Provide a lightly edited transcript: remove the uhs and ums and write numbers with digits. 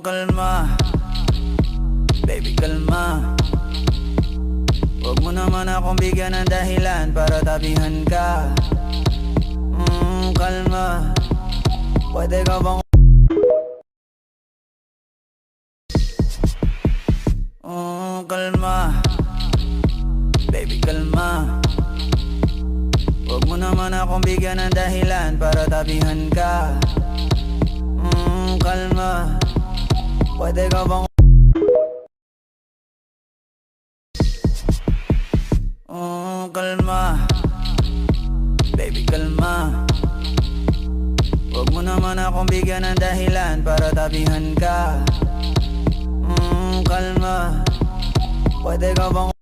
Kalma, baby kalma. Huwag mo naman akong bigyan ng dahilan para tabihan ka. Kalma, pwede ka bang kalma, baby kalma. Huwag mo naman akong bigyan ng dahilan para tabihan ka. Kalma, pwede ka bang kalma, baby kalma. Huwag mo naman akong bigyan ng dahilan para tabihan ka. Kalma, pwede ka bang